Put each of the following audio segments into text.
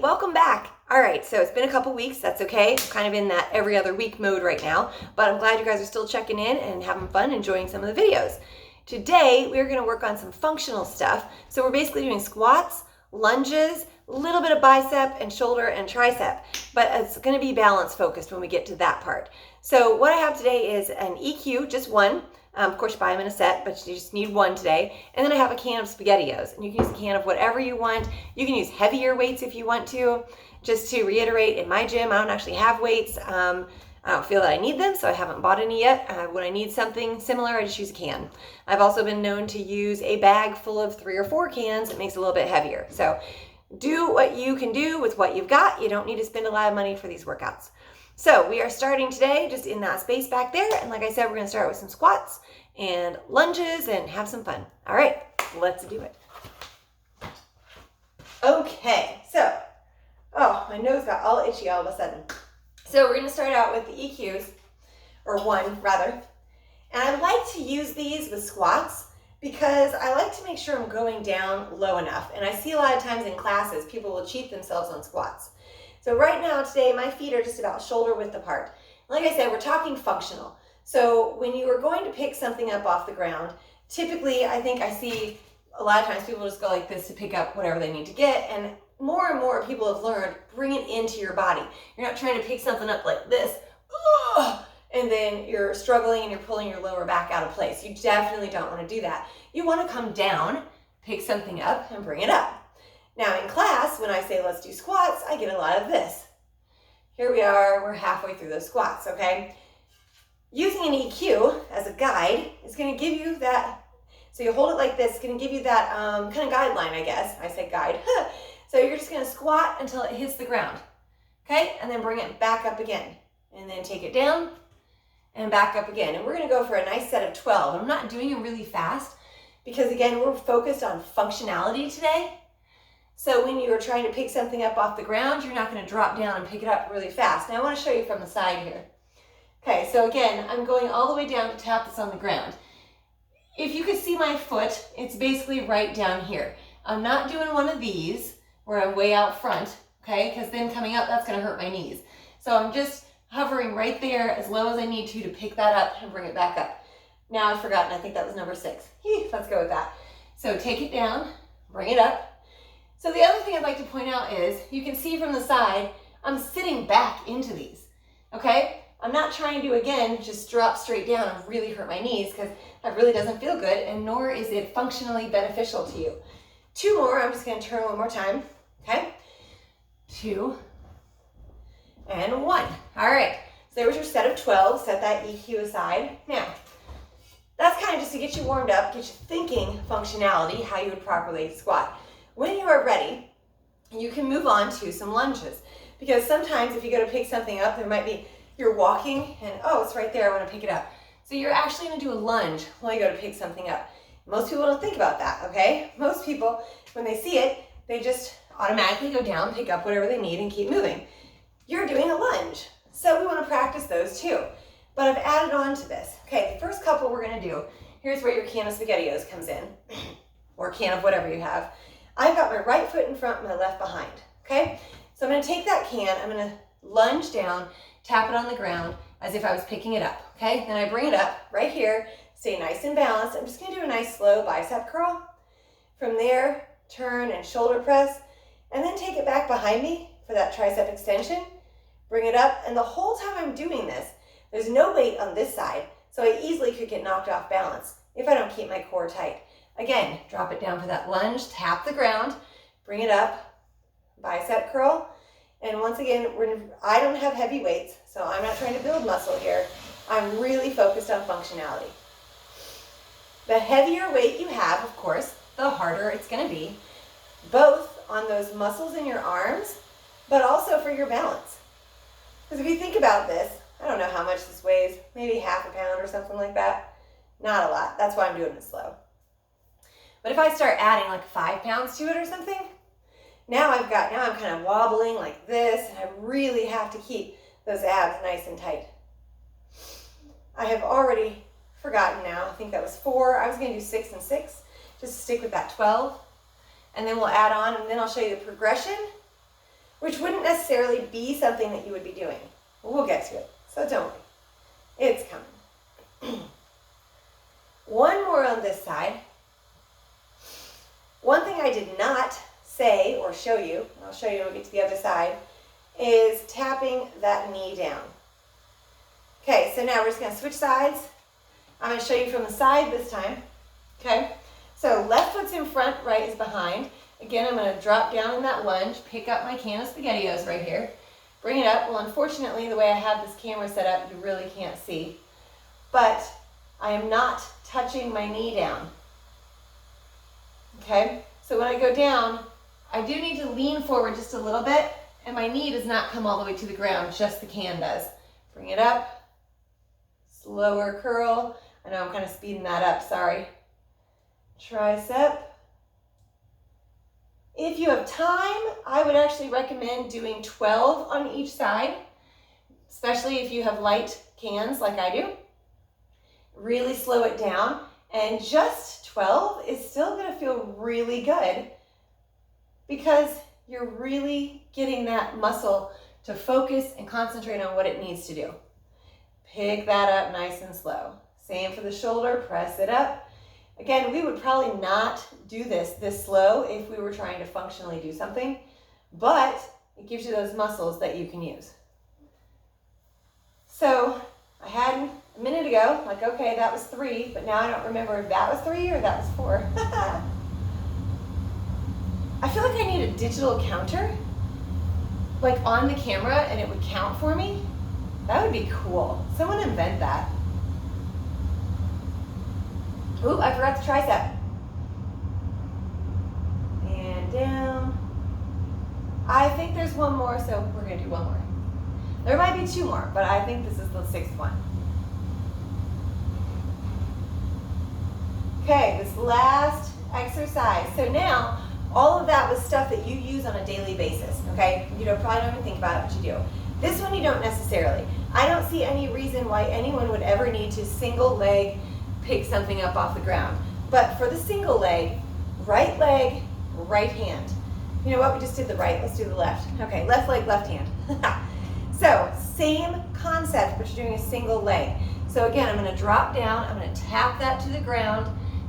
welcome back. All right, so it's been a couple weeks. That's okay. I'm kind of in that every other week mode right now, but I'm glad you guys are still checking in and having fun, enjoying some of the videos. Today, we're going to work on some functional stuff. So we're basically doing squats, lunges, a little bit of bicep and shoulder and tricep, but it's going to be balance focused when we get to that part. So what I have today is an EQ, just one. Of course, you buy them in a set, but you just need one today. And then I have a can of SpaghettiOs, and you can use a can of whatever you want. You can use heavier weights if you want to. Just to reiterate, in my gym, I don't actually have weights. I don't feel that I need them, so I haven't bought any yet. When I need something similar, I just use a can. I've also been known to use a bag full of 3 or 4 cans. It makes it a little bit heavier. So do what you can do with what you've got. You don't need to spend a lot of money for these workouts. So we are starting today just in that space back there. And like I said, we're going to start with some squats and lunges and have some fun. All right, let's do it. Okay, so, my nose got all itchy all of a sudden. So we're going to start out with the EQs, or one rather. And I like to use these with squats because I like to make sure I'm going down low enough. And I see a lot of times in classes, people will cheat themselves on squats. So right now today, my feet are just about shoulder width apart. Like I said, we're talking functional. So when you are going to pick something up off the ground, typically I think I see a lot of times people just go like this to pick up whatever they need to get. And more people have learned, bring it into your body. You're not trying to pick something up like this, and then you're struggling and you're pulling your lower back out of place. You definitely don't want to do that. You want to come down, pick something up, and bring it up. Now in class, when I say let's do squats, I get a lot of this. Here we are, we're halfway through those squats, okay? Using an EQ as a guide is going to give you that, so you hold it like this, it's going to give you that kind of guideline, I guess. I say guide. So you're just going to squat until it hits the ground, okay? And then bring it back up again. And then take it down and back up again. And we're going to go for a nice set of 12. I'm not doing it really fast because, again, we're focused on functionality today. So when you're trying to pick something up off the ground, you're not going to drop down and pick it up really fast. Now I want to show you from the side here. Okay, so again, I'm going all the way down to tap this on the ground. If you could see my foot, it's basically right down here. I'm not doing one of these where I'm way out front, okay, because then coming up, that's going to hurt my knees. So I'm just hovering right there as low as I need to pick that up and bring it back up. Now I've forgotten, I think that was number 6. Let's go with that. So take it down, bring it up. So the other thing I'd like to point out is, you can see from the side, I'm sitting back into these, okay? I'm not trying to, again, just drop straight down and really hurt my knees because that really doesn't feel good, and nor is it functionally beneficial to you. 2 more, I'm just gonna turn one more time, okay? 2 and 1. All right, so there was your set of 12, set that EQ aside. Now, that's kind of just to get you warmed up, get you thinking functionality, how you would properly squat. When you are ready, you can move on to some lunges, because sometimes if you go to pick something up, there might be, you're walking and, it's right there, I want to pick it up. So you're actually going to do a lunge while you go to pick something up. Most people don't think about that, okay? Most people, when they see it, they just automatically go down, pick up whatever they need, and keep moving. You're doing a lunge, so we want to practice those too. But I've added on to this. Okay, the first couple we're going to do, here's where your can of SpaghettiOs comes in, or can of whatever you have. I've got my right foot in front and my left behind, okay? So I'm going to take that can, I'm going to lunge down, tap it on the ground as if I was picking it up, okay? Then I bring it up right here, stay nice and balanced. I'm just going to do a nice slow bicep curl. From there, turn and shoulder press, and then take it back behind me for that tricep extension. Bring it up, and the whole time I'm doing this, there's no weight on this side, so I easily could get knocked off balance if I don't keep my core tight. Again, drop it down for that lunge, tap the ground, bring it up, bicep curl. And once again, I don't have heavy weights, so I'm not trying to build muscle here. I'm really focused on functionality. The heavier weight you have, of course, the harder it's going to be, both on those muscles in your arms, but also for your balance. Because if you think about this, I don't know how much this weighs, maybe half a pound or something like that. Not a lot. That's why I'm doing it slow. But if I start adding like 5 pounds to it or something, now I'm kind of wobbling like this, and I really have to keep those abs nice and tight. I have already forgotten now. I think that was 4. I was going to do 6 and 6, just stick with that 12. And then we'll add on, and then I'll show you the progression which wouldn't necessarily be something that you would be doing. We'll get to it, so don't worry. It's coming. One more on this side. One thing I did not say or show you, I'll show you when we get to the other side, is tapping that knee down. Okay, so now we're just going to switch sides. I'm going to show you from the side this time. Okay, so left foot's in front, right is behind. Again, I'm going to drop down in that lunge, pick up my can of SpaghettiOs right here, bring it up. Well, unfortunately, the way I have this camera set up, you really can't see. But I am not touching my knee down. Okay, so when I go down, I do need to lean forward just a little bit, and my knee does not come all the way to the ground, just the can does. Bring it up, slower curl. I know I'm kind of speeding that up, sorry. Tricep. If you have time, I would actually recommend doing 12 on each side, especially if you have light cans like I do. Really slow it down, and just 12 is still going to feel really good because you're really getting that muscle to focus and concentrate on what it needs to do. Pick that up nice and slow. Same for the shoulder, press it up. Again, we would probably not do this slow if we were trying to functionally do something, but it gives you those muscles that you can use. So I had a minute ago, like, okay, that was 3, but now I don't remember if that was 3 or that was 4. I feel like I need a digital counter, like on the camera, and it would count for me. That would be cool. Someone invent that. Ooh, I forgot the tricep. And down. I think there's one more, so we're gonna do one more. There might be 2 more, but I think this is the 6th one. Okay, this last exercise. So now, all of that was stuff that you use on a daily basis, okay? You probably don't even think about it, but you do. This one you don't necessarily. I don't see any reason why anyone would ever need to single leg pick something up off the ground. But for the single leg, right hand. You know what, we just did the right, let's do the left. Okay, left leg, left hand. So, same concept, but you're doing a single leg. So again, I'm gonna drop down, I'm gonna tap that to the ground,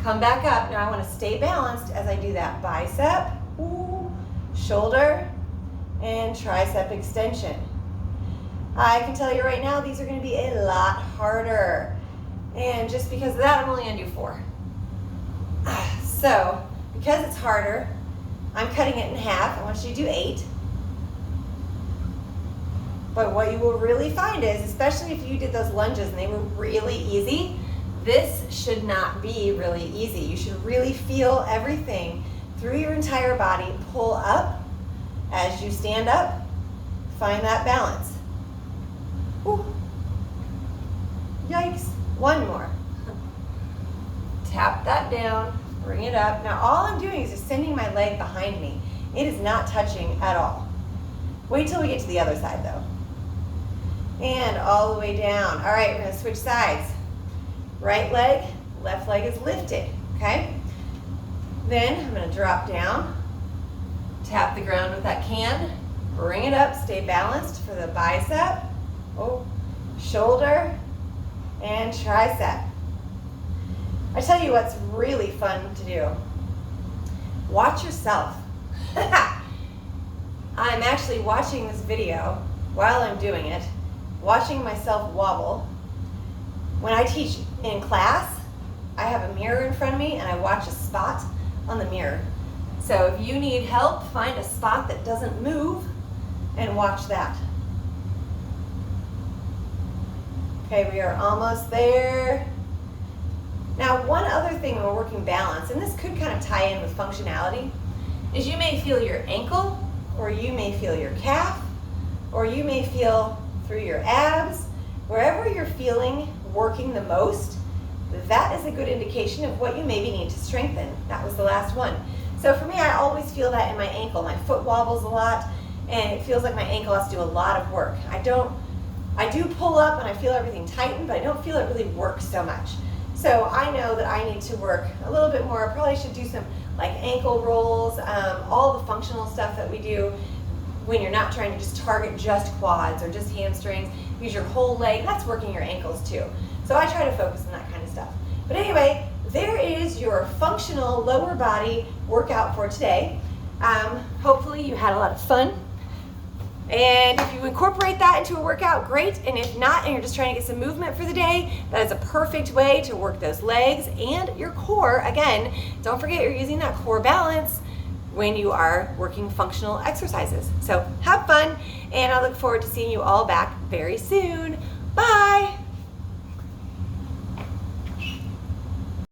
come back up. Now I wanna stay balanced as I do that. Bicep, ooh, shoulder, and tricep extension. I can tell you right now, these are gonna be a lot harder. And just because of that, I'm only gonna do 4. So, because it's harder, I'm cutting it in half. I want you to do 8. But what you will really find is, especially if you did those lunges and they were really easy, this should not be really easy. You should really feel everything through your entire body pull up as you stand up. Find that balance. Ooh. Yikes. One more. Tap that down, bring it up. Now all I'm doing is just sending my leg behind me. It is not touching at all. Wait till we get to the other side though. And all the way down. All right, we're gonna switch sides. Right leg, left leg is lifted, okay? Then I'm gonna drop down, tap the ground with that can, bring it up, stay balanced for the bicep, shoulder, and tricep. I tell you what's really fun to do. Watch yourself. I'm actually watching this video while I'm doing it, watching myself wobble. When I teach in class, I have a mirror in front of me and I watch a spot on the mirror. So if you need help, find a spot that doesn't move and watch that. Okay, we are almost there. Now, one other thing when we're working balance, and this could kind of tie in with functionality, is you may feel your ankle, or you may feel your calf, or you may feel through your abs. Wherever you're feeling working the most, that is a good indication of what you maybe need to strengthen. That was the last one. So for me, I always feel that in my ankle. My foot wobbles a lot, and it feels like my ankle has to do a lot of work. I do pull up and I feel everything tighten, but I don't feel it really work so much. So I know that I need to work a little bit more. I probably should do some like ankle rolls, all the functional stuff that we do. when you're not trying to just target just quads or just hamstrings. Use your whole leg. That's working your ankles too. So I try to focus on that kind of stuff. But anyway, there is your functional lower body workout for today. Hopefully you had a lot of fun. And if you incorporate that into a workout, great. And if not, and you're just trying to get some movement for the day, that is a perfect way to work those legs and your core. Again, don't forget you're using that core balance when you are working functional exercises. So have fun, and I look forward to seeing you all back very soon. Bye.